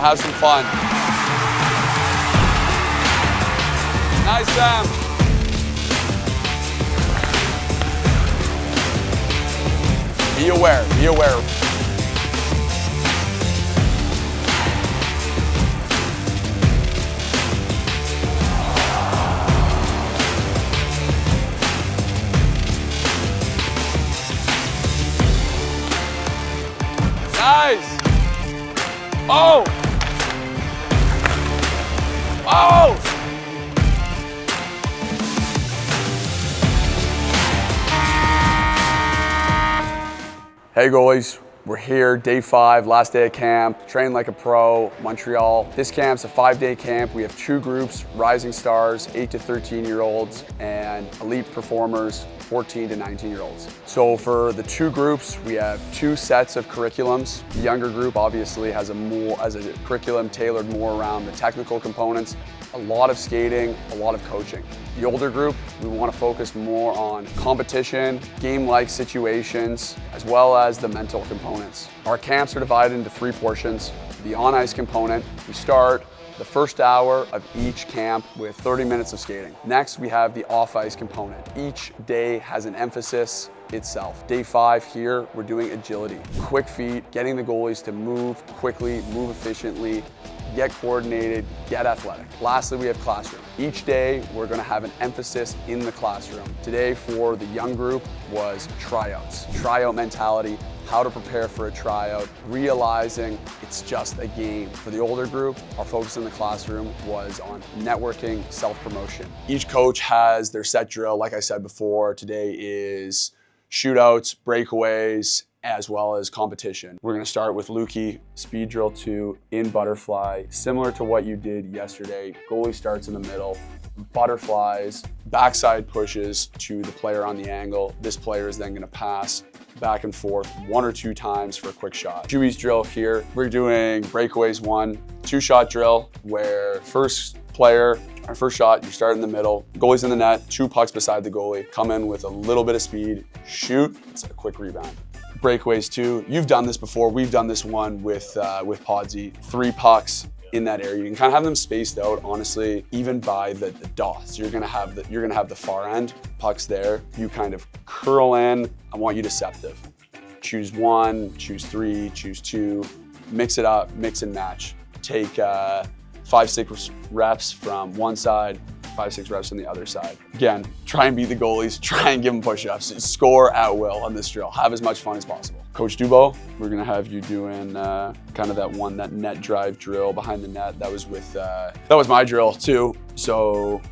have some fun. Nice, Sam. Be aware, be aware. Nice. Oh. Oh. Hey goalies, we're here, day 5, last day of camp, train like a pro, Montreal. This camp's a 5-day camp. We have 2 groups, rising stars, 8 to 13-year-olds, and elite performers, 14 to 19-year-olds. So for the 2 groups, we have 2 sets of curriculums. The younger group obviously has a curriculum tailored more around the technical components, a lot of skating, a lot of coaching. The older group, we want to focus more on competition, game-like situations, as well as the mental components. Our camps are divided into 3 portions. The on-ice component, we start the first hour of each camp with 30 minutes of skating. Next, we have the off-ice component. Each day has an emphasis itself. Day 5 here, we're doing agility. Quick feet, getting the goalies to move quickly, move efficiently, get coordinated, get athletic. Lastly, we have classroom. Each day, we're gonna have an emphasis in the classroom. Today for the young group was tryouts. Tryout mentality, how to prepare for a tryout, realizing it's just a game. For the older group, our focus in the classroom was on networking, self-promotion. Each coach has their set drill. Like I said before, today is shootouts, breakaways, as well as competition. We're gonna start with LaCouvee, speed drill 2 in butterfly, similar to what you did yesterday. Goalie starts in the middle, butterflies, backside pushes to the player on the angle. This player is then gonna pass back and forth 1 or 2 times for a quick shot. Chewy's drill here, we're doing breakaways 1, 2-shot drill where first player, our first shot, you start in the middle, goalie's in the net, 2 pucks beside the goalie, come in with a little bit of speed, shoot, it's a quick rebound. Breakaways 2, you've done this before, we've done this one with Podsy, 3 pucks in that area. You can kind of have them spaced out, honestly, even by the dots. You're gonna have the far end, pucks there, you kind of curl in, I want you deceptive. Choose 1, choose 3, choose 2, mix it up, mix and match. Take 5-6 reps from one side, 5-6 reps on the other side. Again, try and beat the goalies, try and give them push-ups, score at will on this drill, have as much fun as possible. Coach Dubo, we're gonna have you doing kind of that net drive drill behind the net. That was my drill too. So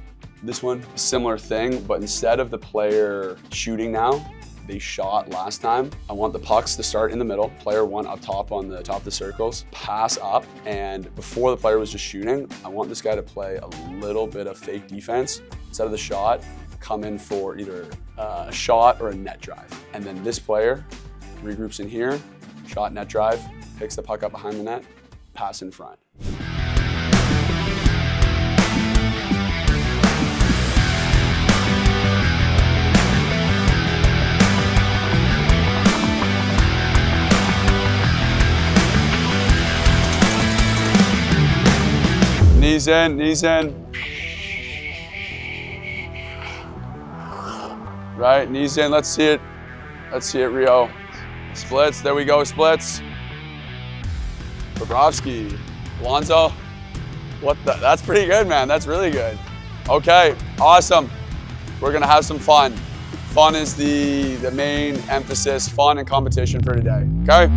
this one, similar thing, but instead of the player shooting now, they shot last time. I want the pucks to start in the middle, player 1 up top on the top of the circles, pass up, and before the player was just shooting, I want this guy to play a little bit of fake defense. Instead of the shot, come in for either a shot or a net drive. And then this player regroups in here, shot, net drive, picks the puck up behind the net, pass in front. Knees in, knees in. Right, knees in, let's see it. Let's see it, Rio. Splits, there we go, splits. Bobrovsky, Alonzo. That's pretty good, man, that's really good. Okay, awesome. We're gonna have some fun. Fun is the main emphasis, fun and competition for today, okay?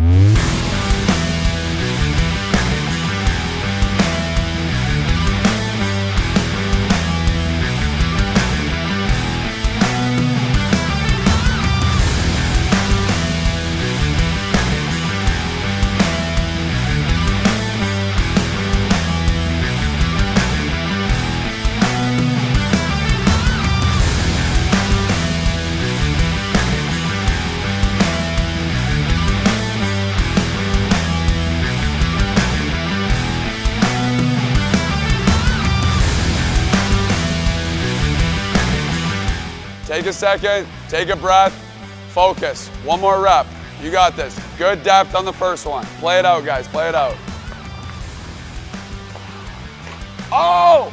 Take a second, take a breath, focus. 1 more rep. You got this. Good depth on the first one. Play it out, guys, play it out. Oh!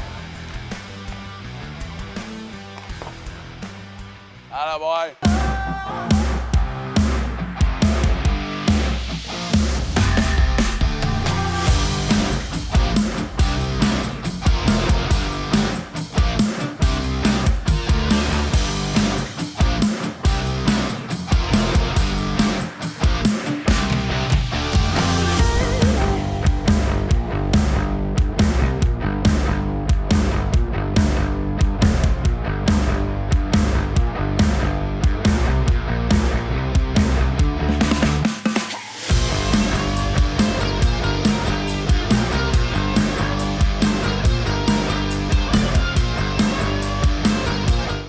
Atta boy.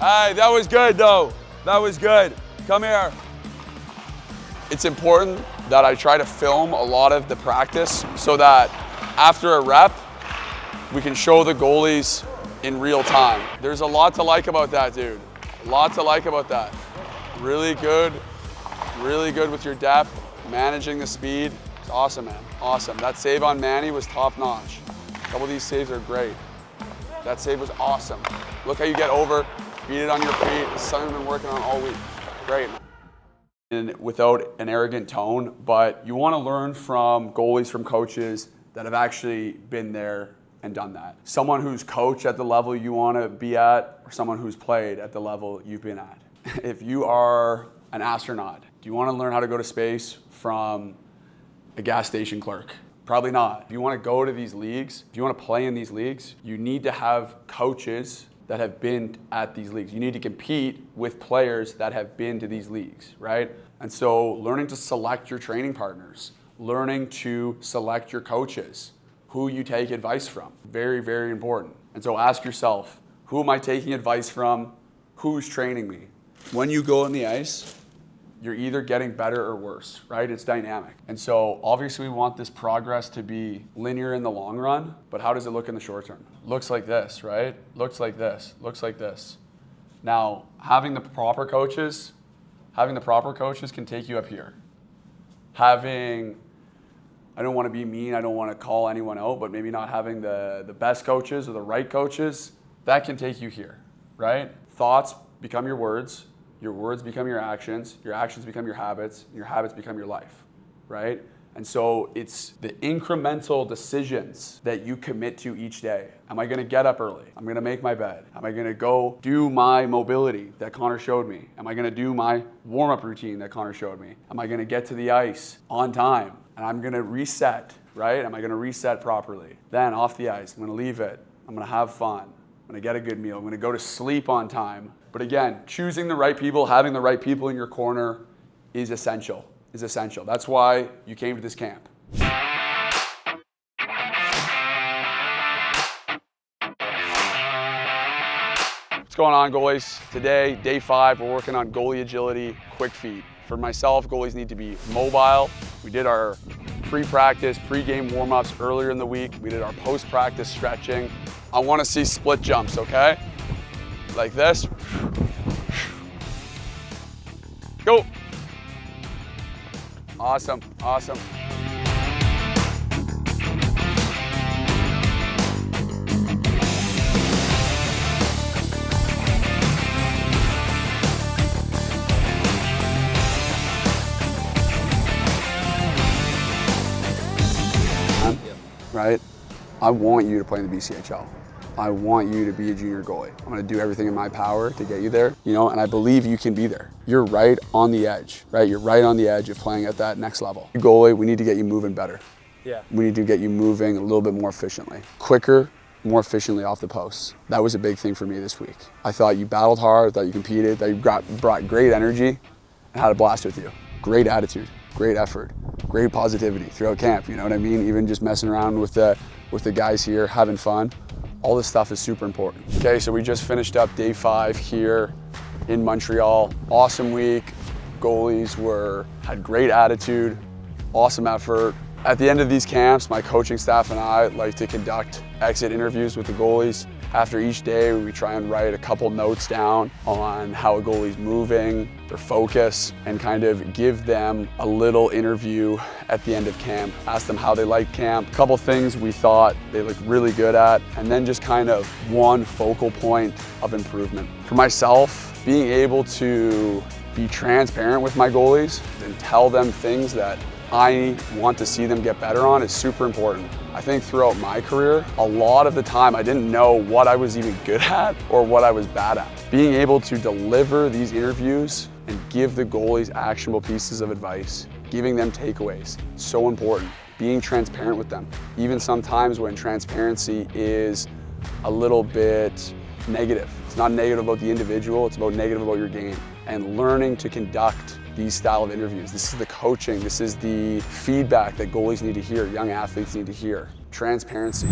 Hey, that was good though. That was good. Come here. It's important that I try to film a lot of the practice so that after a rep, we can show the goalies in real time. There's a lot to like about that, dude. A lot to like about that. Really good with your depth, managing the speed. It's awesome, man, awesome. That save on Manny was top notch. A couple of these saves are great. That save was awesome. Look how you get over. Beat it on your feet. It's something we've been working on all week. Great. And without an arrogant tone, but you want to learn from goalies, from coaches that have actually been there and done that. Someone who's coached at the level you want to be at, or someone who's played at the level you've been at. If you are an astronaut, do you want to learn how to go to space from a gas station clerk? Probably not. If you want to go to these leagues, if you want to play in these leagues, you need to have coaches that have been at these leagues. You need to compete with players that have been to these leagues, right? And so learning to select your training partners, learning to select your coaches, who you take advice from, very, very important. And so ask yourself, who am I taking advice from? Who's training me? When you go on the ice, you're either getting better or worse, right? It's dynamic. And so obviously we want this progress to be linear in the long run, but how does it look in the short term? Looks like this, right? Looks like this, looks like this. Now, having the proper coaches can take you up here. I don't want to be mean, I don't want to call anyone out, but maybe not having the best coaches or the right coaches, that can take you here, right? Thoughts become your words become your actions become your habits, and your habits become your life, right? And so it's the incremental decisions that you commit to each day. Am I gonna get up early? I'm gonna make my bed. Am I gonna go do my mobility that Connor showed me? Am I gonna do my warm-up routine that Connor showed me? Am I gonna get to the ice on time? And I'm gonna reset, right? Am I gonna reset properly? Then off the ice, I'm gonna leave it. I'm gonna have fun. I'm gonna get a good meal. I'm gonna go to sleep on time. But again, choosing the right people, having the right people in your corner is essential, That's why you came to this camp. What's going on, goalies? Today, day 5, we're working on goalie agility, quick feet. For myself, goalies need to be mobile. We did our pre-practice, pre-game warm-ups earlier in the week. We did our post-practice stretching. I wanna see split jumps, okay? Like this. Go. Awesome, awesome. Right? I want you to play in the BCHL. I want you to be a junior goalie. I'm gonna do everything in my power to get you there, and I believe you can be there. You're right on the edge, right? You're right on the edge of playing at that next level. Goalie, we need to get you moving better. Yeah. We need to get you moving a little bit more efficiently. Quicker, more efficiently off the posts. That was a big thing for me this week. I thought you battled hard, I thought you competed, that you brought great energy and had a blast with you. Great attitude, great effort, great positivity throughout camp, you know what I mean? Even just messing around with the guys here, having fun. All this stuff is super important. Okay, so we just finished up day 5 here in Montreal. Awesome week. Goalies had great attitude, awesome effort. At the end of these camps, my coaching staff and I like to conduct exit interviews with the goalies, After each day, we try and write a couple notes down on how a goalie's moving, their focus, and kind of give them a little interview at the end of camp. Ask them how they like camp, a couple things we thought they looked really good at, and then just kind of one focal point of improvement. For myself, being able to be transparent with my goalies and tell them things that I want to see them get better on is super important. I think throughout my career, a lot of the time I didn't know what I was even good at or what I was bad at. Being able to deliver these interviews and give the goalies actionable pieces of advice, giving them takeaways, so important. Being transparent with them, even sometimes when transparency is a little bit negative. It's not negative about the individual, it's about negative about your game. And learning to conduct these style of interviews. This is the coaching, this is the feedback that goalies need to hear, young athletes need to hear. Transparency.